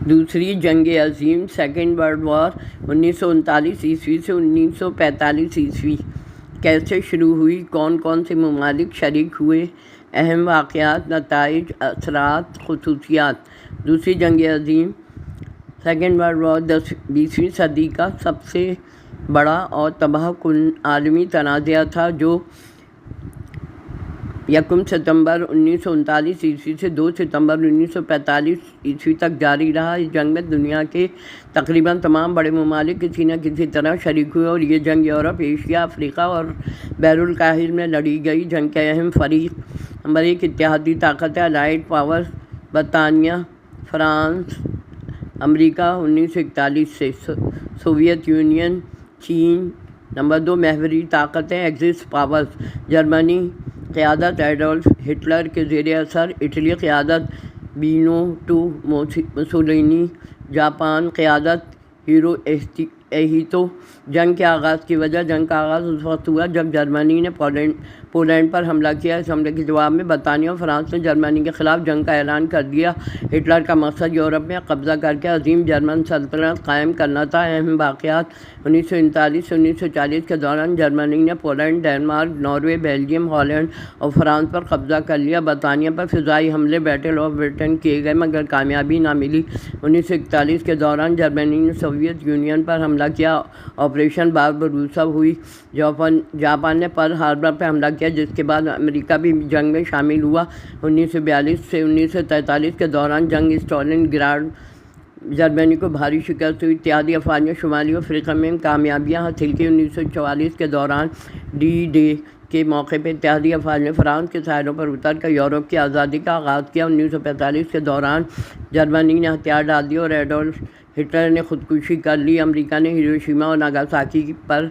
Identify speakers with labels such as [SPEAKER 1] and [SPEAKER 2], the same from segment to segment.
[SPEAKER 1] دوسری جنگ عظیم second world war 1939 سے 1945 کیسے شروع ہوئی، کون کون سے ممالک شریک ہوئے، اہم واقعات، نتائج، اثرات، خصوصیات۔ دوسری جنگ عظیم سیکنڈ ورلڈ وار 20ویں صدی کا سب سے بڑا اور تباہ کن عالمی تنازعہ تھا جو 1 ستمبر 1939 سے 2 ستمبر 1945 تک جاری رہا۔ اس جنگ میں دنیا کے تقریباً تمام بڑے ممالک کسی نہ کسی طرح شریک ہوئے اور یہ جنگ یورپ، ایشیا، افریقہ اور بحر الکاہل میں لڑی گئی۔ جنگ کے اہم فریق: نمبر 1 اتحادی طاقتیں، الائڈ پاورز، برطانیہ، فرانس، امریکہ 1941 سے، سوویت یونین، چین۔ نمبر 2 محوری طاقتیں، ایکسس پاورز، جرمنی قیادت ایڈولف ہٹلر کے زیر اثر، اٹلی قیادت بینوٹو موسولینی، جاپان قیادت ہیروہیتو۔ جنگ کے آغاز کی وجہ: جنگ کا آغاز اس وقت ہوا جب جرمنی نے پولینڈ پر حملہ کیا۔ اس حملے کے جواب میں برطانیہ اور فرانس نے جرمنی کے خلاف جنگ کا اعلان کر دیا۔ ہٹلر کا مقصد یورپ میں قبضہ کر کے عظیم جرمن سلطنت قائم کرنا تھا۔ اہم واقعات: 1939 سے 1940 کے دوران جرمنی نے Poland, Denmark, Norway, Belgium, Holland اور فرانس پر قبضہ کر لیا۔ برطانیہ پر فضائی حملے بیٹل آف بریٹن کیے گئے مگر کامیابی نہ ملی۔ 1941 کے دوران جرمنی نے سوویت یونین پر حملہ کیا، آپریشن بارباروسا ہوئی۔ جاپان نے پرل ہاربر پر حملہ کیا جس کے بعد امریکہ بھی جنگ میں شامل ہوا۔ 1942 سے 1943 کے دوران جنگ اسٹالن گراڈ جرمنی کو بھاری شکست ہوئی۔ اتحادی افواج نے شمالی افریقہ میں کامیابیاں حاصل کی۔ 1944 کے دوران ڈی ڈے کے موقع پر اتحادی افواج نے فرانس کے ساحلوں پر اتر کر یورپ کی آزادی کا آغاز کیا۔ 1945 کے دوران جرمنی نے ہتھیار ڈال دیے اور ایڈولف ہٹلر نے خودکشی کر لی۔ امریکہ نے ہیروشیما اور ناگاساکی پر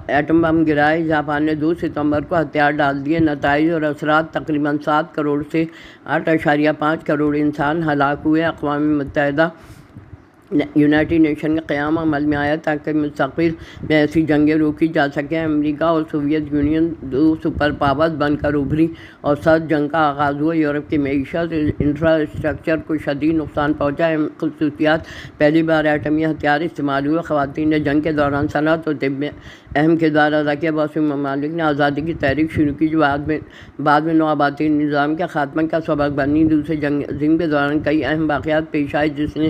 [SPEAKER 1] ایٹم بم گرائے۔ جاپان نے 2 ستمبر کو ہتھیار ڈال دیے۔ نتائج اور اثرات: تقریباً 7 کروڑ سے 8.5 کروڑ انسان ہلاک ہوئے۔ اقوام متحدہ یونائٹڈ نیشن کا قیام عمل میں آیا تاکہ مستقبل میں ایسی جنگیں روکی جا سکیں۔ امریکہ اور سوویت یونین 2 سپر پاورز بن کر ابھری اور سرد جنگ کا آغاز ہوا۔ یورپ کی معیشت، انفراسٹرکچر کو شدید نقصان پہنچا۔ اہم خصوصیات: پہلی بار ایٹمی ہتھیار استعمال ہوئے۔ خواتین نے جنگ کے دوران صنعت اور طب میں اہم کردار ادا کیا۔ بہت سے ممالک نے آزادی کی تحریک شروع کی جو بعد میں نوآبادیاتی نظام کے خاتمے کا سبب بنی۔ دوسری جنگ عظیم کے دوران کئی اہم واقعات پیش آئے جس نے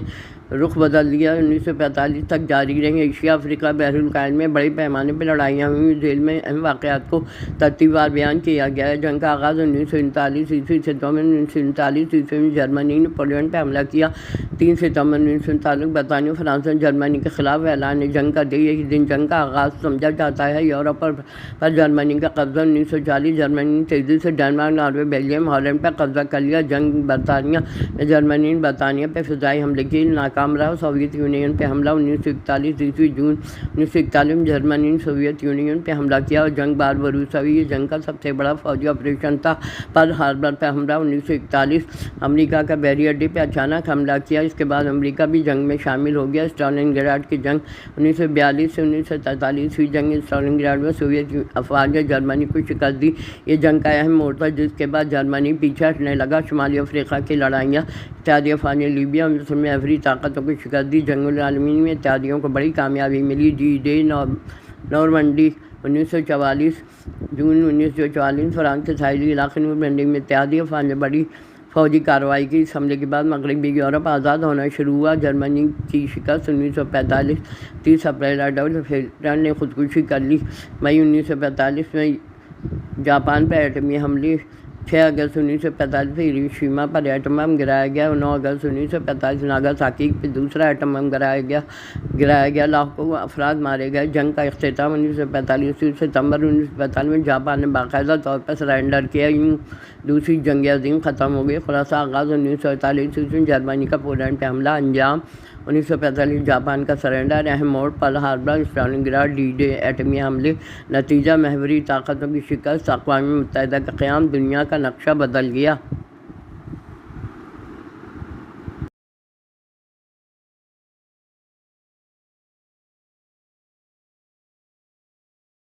[SPEAKER 1] رخ بدل دیا۔ 1945 تک جاری رہی۔ ایشیا، افریقہ، بحر الکاہل میں بڑے پیمانے پر لڑائیاں ہوئیں۔ ذیل میں اہم واقعات کو ترتیب وار بیان کیا گیا ہے۔ جنگ کا آغاز 1939 ء سے 1939 ء میں جرمنی نے پولینڈ پر حملہ کیا۔ 3 ستمبر 1939 برطانیہ اور فرانس نے جرمنی کے خلاف اعلان جنگ کر دیا۔ یہی دن جنگ کا آغاز سمجھا جاتا ہے۔ یورپ پر جرمنی کا قبضہ: 1940 جرمنی نے تیزی سے ڈنمارک، ناروے، بیلجیم، ہالینڈ پر قبضہ کر لیا۔ جنگ برطانیہ میں جرمنی نے برطانیہ پر فضائی حملے کیے، ناکام رہا۔ سوویت یونین پہ حملہ: 1941 ء جون 1941 میں جرمنی نے سوویت یونین پہ حملہ کیا اور جنگ بارباروسا ہوئی۔ یہ جنگ کا سب سے بڑا فوجی آپریشن تھا۔ پرل ہاربر پہ حملہ: 1941 امریکہ کا بحری اڈے پہ اچانک حملہ کیا۔ اس کے بعد امریکہ بھی جنگ میں شامل ہو گیا۔ اسٹالن گراڈ کی جنگ: 1942 سے 1943 جنگ اسٹالن گراڈ میں سوویت افواج نے جرمنی کو شکست دی۔ یہ جنگ کا اہم موڑ تھا جس کے بعد جرمنی پیچھے ہٹنے لگا۔ شمالی افریقہ کی لڑائیاں: اتحادی افواج نے لیبیا اور مصر میں محوری طاقتوں کو شکست دی۔ جنگ العالمین میں اتحادیوں کو بڑی کامیابی ملی۔ ڈی ڈے نارمنڈی: 1944 جون 1944 فرانس کے ساحلی علاقے نارمنڈی میں اتحادی افواج نے بڑی فوجی کارروائی کی۔ اس حملے کے بعد مغربی یورپ آزاد ہونا شروع ہوا۔ جرمنی کی شکست: 1945 30 اپریل ایڈولف ہٹلر نے خودکشی کر لی۔ مئی 1945 میں جاپان پر ایٹمی حملے: 6 اگست 1945 میں ہیروشیما پر ایٹم بم گرایا گیا۔ 9 اگست 1945 ناگاساکی پر دوسرا ایٹم بم گرایا گیا، لاکھوں افراد مارے گئے۔ جنگ کا اختتام: 1945 ستمبر 1945 میں جاپان نے باقاعدہ طور پر سرنڈر کیا۔ یوں دوسری جنگ عظیم ختم ہو گئی۔ خلاصہ: آغاز 1948 میں جرمنی کا پولینڈ پہ حملہ، انجام 1945 جاپان کا سرنڈر، اہم موڑ Pearl Harbor, Stalingrad, D Day ایٹمی حملے، نتیجہ محوری طاقتوں کی شکست، اقوام متحدہ کا قیام، دنیا کا نقشہ بدل گیا۔